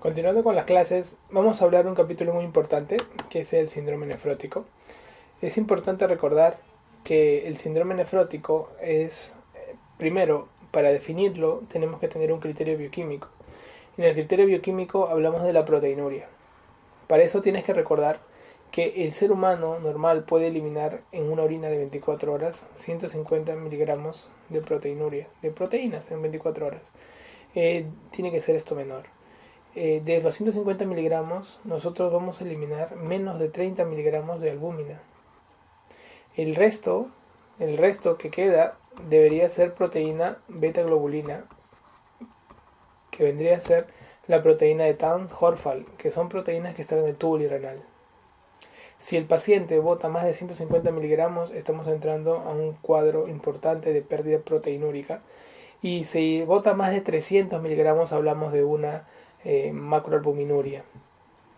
Continuando con las clases, vamos a hablar de un capítulo muy importante, que es el síndrome nefrótico. Es importante recordar que el síndrome nefrótico es, primero, para definirlo, tenemos que tener un criterio bioquímico. En el criterio bioquímico hablamos de la proteinuria. Para eso tienes que recordar que el ser humano normal puede eliminar en una orina de 24 horas 150 miligramos de proteinuria, de proteínas en 24 horas. Tiene que ser esto menor. De los 150 miligramos, nosotros vamos a eliminar menos de 30 miligramos de albúmina. El resto que queda debería ser proteína beta-globulina, que vendría a ser la proteína de Townes-Horfall, que son proteínas que están en el túbulo renal. Si el paciente bota más de 150 miligramos, estamos entrando a un cuadro importante de pérdida proteinúrica. Y si bota más de 300 miligramos, hablamos de una macroalbuminuria.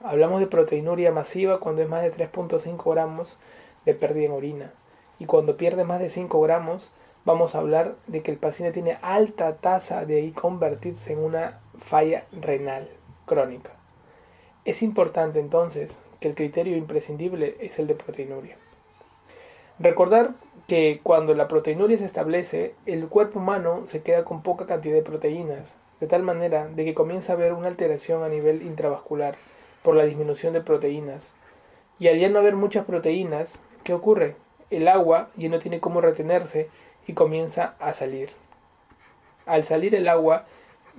Hablamos de proteinuria masiva cuando es más de 3.5 gramos de pérdida en orina. Y cuando pierde más de 5 gramos, vamos a hablar de que el paciente tiene alta tasa de convertirse en una falla renal crónica. Es importante entonces que el criterio imprescindible es el de proteinuria. Recordar que cuando la proteinuria se establece, el cuerpo humano se queda con poca cantidad de proteínas, de tal manera de que comienza a haber una alteración a nivel intravascular por la disminución de proteínas. Y al ya no haber muchas proteínas, ¿qué ocurre? El agua ya no tiene cómo retenerse y comienza a salir. Al salir el agua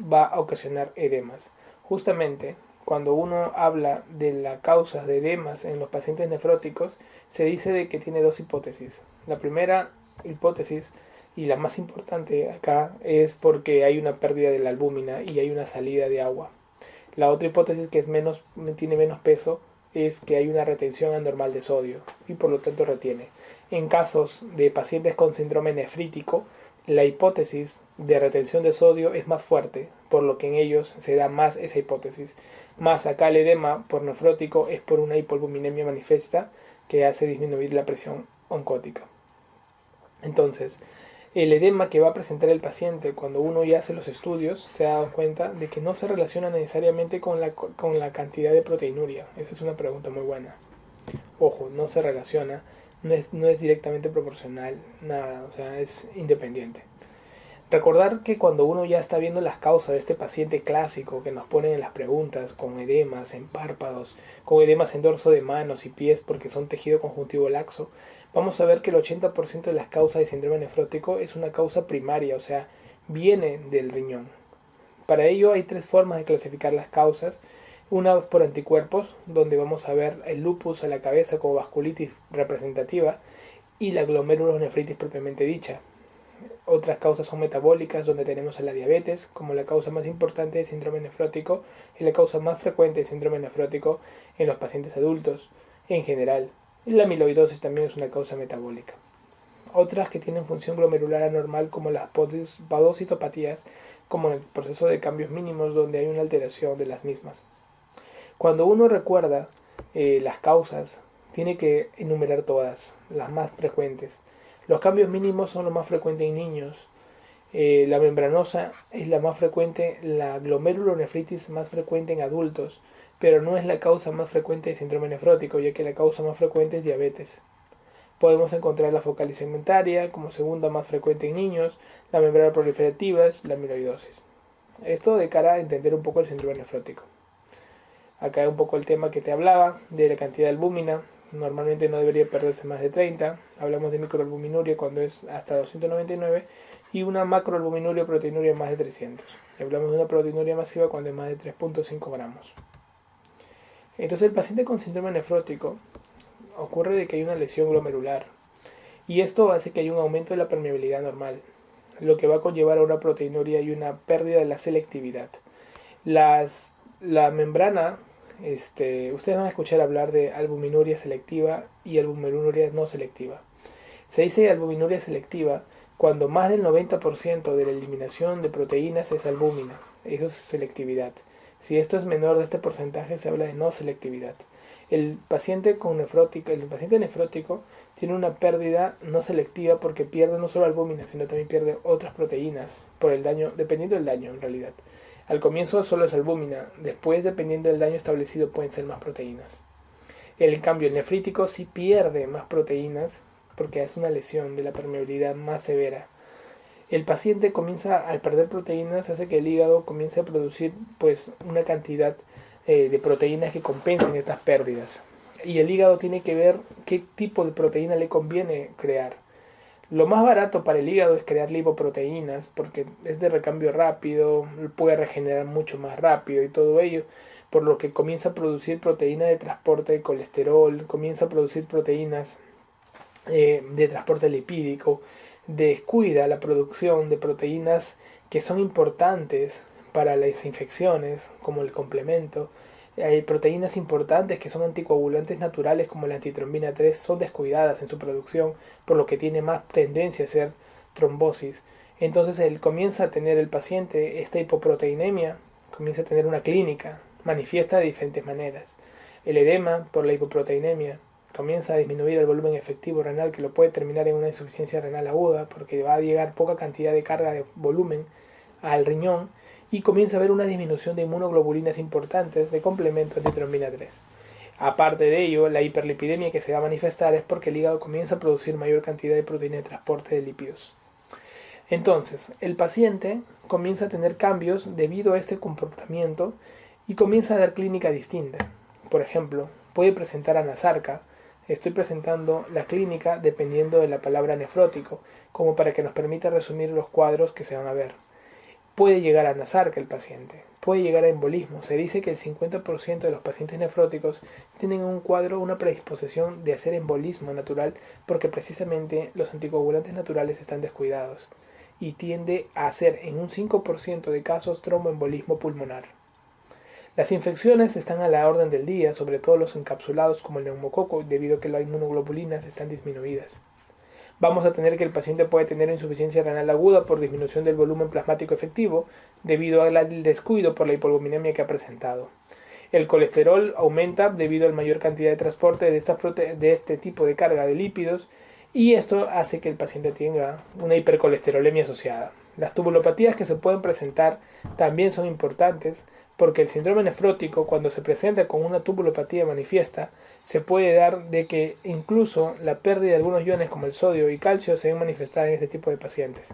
va a ocasionar edemas. Justamente cuando uno habla de la causa de edemas en los pacientes nefróticos, se dice de que tiene dos hipótesis. La primera hipótesis, y la más importante acá, es porque hay una pérdida de la albúmina y hay una salida de agua. La otra hipótesis, que tiene menos peso, es que hay una retención anormal de sodio y por lo tanto retiene. En casos de pacientes con síndrome nefrítico, la hipótesis de retención de sodio es más fuerte, por lo que en ellos se da más esa hipótesis. Más acá el edema por nefrótico es por una hipoalbuminemia manifiesta que hace disminuir la presión oncótica. Entonces, el edema que va a presentar el paciente cuando uno ya hace los estudios se da cuenta de que no se relaciona necesariamente con la cantidad de proteinuria. Esa es una pregunta muy buena. Ojo, no se relaciona, no es directamente proporcional, nada, o sea, es independiente. Recordar que cuando uno ya está viendo las causas de este paciente clásico que nos ponen en las preguntas, con edemas en párpados, con edemas en dorso de manos y pies porque son tejido conjuntivo laxo, vamos a ver que el 80% de las causas de síndrome nefrótico es una causa primaria, o sea, viene del riñón. Para ello hay tres formas de clasificar las causas. Una por anticuerpos, donde vamos a ver el lupus a la cabeza como vasculitis representativa y la glomerulonefritis propiamente dicha. Otras causas son metabólicas, donde tenemos a la diabetes como la causa más importante de síndrome nefrótico y la causa más frecuente de síndrome nefrótico en los pacientes adultos en general. Y la amiloidosis también es una causa metabólica. Otras que tienen función glomerular anormal como las podocitopatías, como en el proceso de cambios mínimos donde hay una alteración de las mismas. Cuando uno recuerda las causas, tiene que enumerar todas, las más frecuentes. Los cambios mínimos son los más frecuentes en niños. La membranosa es la más frecuente, la glomerulonefritis más frecuente en adultos, pero no es la causa más frecuente de síndrome nefrótico, ya que la causa más frecuente es diabetes. Podemos encontrar la focal segmentaria como segunda más frecuente en niños, la membrana proliferativa es la amiloidosis. Esto de cara a entender un poco el síndrome nefrótico. Acá un poco el tema que te hablaba de la cantidad de albúmina. Normalmente no debería perderse más de 30. Hablamos de microalbuminuria cuando es hasta 299 y una macroalbuminuria o proteinuria más de 300. Y hablamos de una proteinuria masiva cuando es más de 3.5 gramos. Entonces el paciente con síndrome nefrótico ocurre de que hay una lesión glomerular y esto hace que haya un aumento de la permeabilidad normal, lo que va a conllevar a una proteinuria y una pérdida de la selectividad. La membrana, ustedes van a escuchar hablar de albuminuria selectiva y albuminuria no selectiva. Se dice albuminuria selectiva cuando más del 90% de la eliminación de proteínas es albúmina. Eso es selectividad. Si esto es menor de este porcentaje, se habla de no selectividad. El paciente nefrótico tiene una pérdida no selectiva porque pierde no solo albúmina, sino también pierde otras proteínas por el daño, dependiendo del daño en realidad. Al comienzo solo es albúmina, después dependiendo del daño establecido pueden ser más proteínas. En cambio el nefrítico sí pierde más proteínas porque es una lesión de la permeabilidad más severa. El paciente comienza, al perder proteínas, hace que el hígado comience a producir pues una cantidad de proteínas que compensen estas pérdidas. Y el hígado tiene que ver qué tipo de proteína le conviene crear. Lo más barato para el hígado es crear lipoproteínas porque es de recambio rápido, puede regenerar mucho más rápido y todo ello, por lo que comienza a producir proteínas de transporte de colesterol, comienza a producir proteínas de transporte lipídico, descuida la producción de proteínas que son importantes para las infecciones, como el complemento. Hay proteínas importantes que son anticoagulantes naturales como la antitrombina 3 son descuidadas en su producción, por lo que tiene más tendencia a hacer trombosis. Entonces él comienza a tener el paciente esta hipoproteinemia, comienza a tener una clínica, manifiesta de diferentes maneras. El edema por la hipoproteinemia comienza a disminuir el volumen efectivo renal, que lo puede terminar en una insuficiencia renal aguda porque va a llegar poca cantidad de carga de volumen al riñón, y comienza a haber una disminución de inmunoglobulinas importantes de complemento antitrombina 3. Aparte de ello, la hiperlipidemia que se va a manifestar es porque el hígado comienza a producir mayor cantidad de proteína de transporte de lípidos. Entonces, el paciente comienza a tener cambios debido a este comportamiento y comienza a dar clínica distinta. Por ejemplo, puede presentar anasarca. Estoy presentando la clínica dependiendo de la palabra nefrótico, como para que nos permita resumir los cuadros que se van a ver. Puede llegar a anasarca el paciente, puede llegar a embolismo. Se dice que el 50% de los pacientes nefróticos tienen un cuadro, una predisposición de hacer embolismo natural porque precisamente los anticoagulantes naturales están descuidados y tiende a hacer en un 5% de casos tromboembolismo pulmonar. Las infecciones están a la orden del día, sobre todo los encapsulados como el neumococo, debido a que las inmunoglobulinas están disminuidas. Vamos a tener que el paciente puede tener insuficiencia renal aguda por disminución del volumen plasmático efectivo debido al descuido por la hipoalbuminemia que ha presentado. El colesterol aumenta debido a la mayor cantidad de transporte de este tipo de carga de lípidos, y esto hace que el paciente tenga una hipercolesterolemia asociada. Las tubulopatías que se pueden presentar también son importantes porque el síndrome nefrótico, cuando se presenta con una tubulopatía manifiesta, se puede dar de que incluso la pérdida de algunos iones como el sodio y calcio se ven manifestadas en este tipo de pacientes.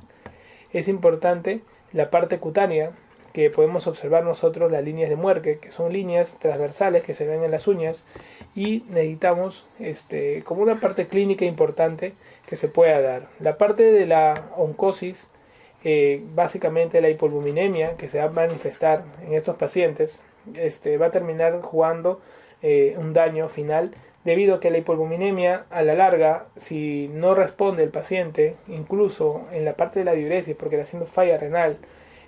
Es importante la parte cutánea, que podemos observar nosotros las líneas de Muerke, que son líneas transversales que se ven en las uñas, y necesitamos como una parte clínica importante que se pueda dar. La parte de la oncosis, básicamente la hipoalbuminemia que se va a manifestar en estos pacientes, va a terminar jugando un daño final debido a que la hipoalbuminemia a la larga, si no responde el paciente, incluso en la parte de la diuresis porque está haciendo falla renal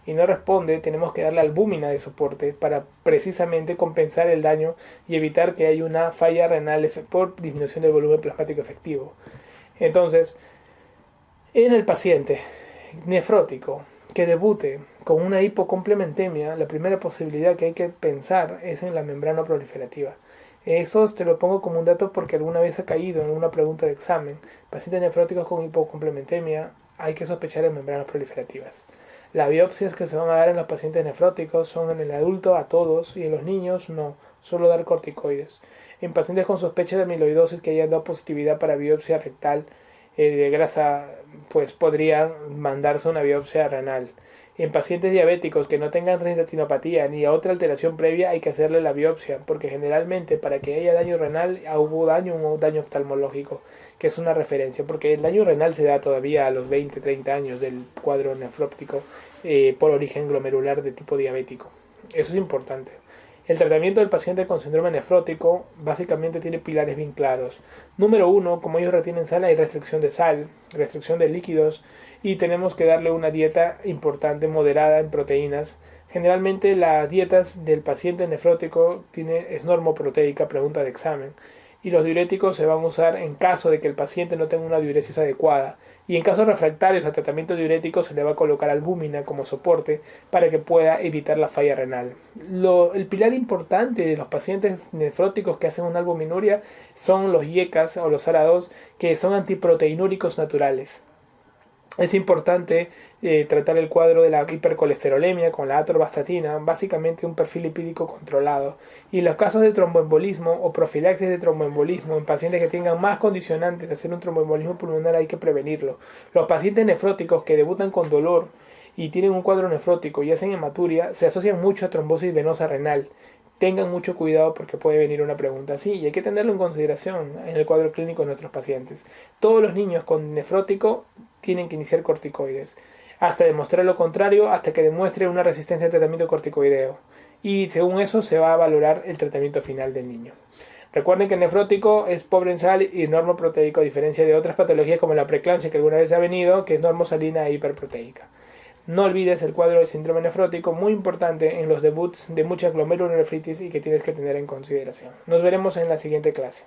y no responde, tenemos que darle albúmina de soporte para precisamente compensar el daño y evitar que haya una falla renal por disminución del volumen plasmático efectivo. Entonces, en el paciente nefrótico que debute con una hipocomplementemia, la primera posibilidad que hay que pensar es en la membrana proliferativa. Eso te lo pongo como un dato porque alguna vez ha caído en una pregunta de examen. Pacientes nefróticos con hipocomplementemia hay que sospechar en membranas proliferativas. Las biopsias que se van a dar en los pacientes nefróticos son en el adulto a todos y en los niños no, solo dar corticoides. En pacientes con sospecha de amiloidosis que hayan dado positividad para biopsia rectal de grasa, pues podría mandarse una biopsia renal. En pacientes diabéticos que no tengan retinopatía ni a otra alteración previa hay que hacerle la biopsia, porque generalmente para que haya daño renal hubo daño oftalmológico, que es una referencia, porque el daño renal se da todavía a los 20-30 años del cuadro nefróptico por origen glomerular de tipo diabético. Eso es importante. El tratamiento del paciente con síndrome nefrótico básicamente tiene pilares bien claros. Número 1, como ellos retienen sal, hay restricción de sal, restricción de líquidos, y tenemos que darle una dieta importante, moderada en proteínas. Generalmente las dietas del paciente nefrótico es normoproteica, pregunta de examen, y los diuréticos se van a usar en caso de que el paciente no tenga una diuresis adecuada, y en casos refractarios al tratamiento diurético se le va a colocar albúmina como soporte para que pueda evitar la falla renal. El pilar importante de los pacientes nefróticos que hacen una albuminuria son los IECAS o los ARA2, que son antiproteinúricos naturales. Es importante tratar el cuadro de la hipercolesterolemia con la atorvastatina, básicamente un perfil lipídico controlado. Y en los casos de tromboembolismo o profilaxis de tromboembolismo, en pacientes que tengan más condicionantes de hacer un tromboembolismo pulmonar, hay que prevenirlo. Los pacientes nefróticos que debutan con dolor y tienen un cuadro nefrótico y hacen hematuria, se asocian mucho a trombosis venosa renal. Tengan mucho cuidado porque puede venir una pregunta así y hay que tenerlo en consideración en el cuadro clínico de nuestros pacientes. Todos los niños con nefrótico tienen que iniciar corticoides, hasta demostrar lo contrario, hasta que demuestre una resistencia al tratamiento corticoideo. Y según eso se va a valorar el tratamiento final del niño. Recuerden que el nefrótico es pobre en sal y normoproteico, a diferencia de otras patologías como la preeclampsia que alguna vez ha venido, que es normosalina e hiperproteica. No olvides el cuadro del síndrome nefrótico, muy importante en los debuts de mucha glomerulonefritis y que tienes que tener en consideración. Nos veremos en la siguiente clase.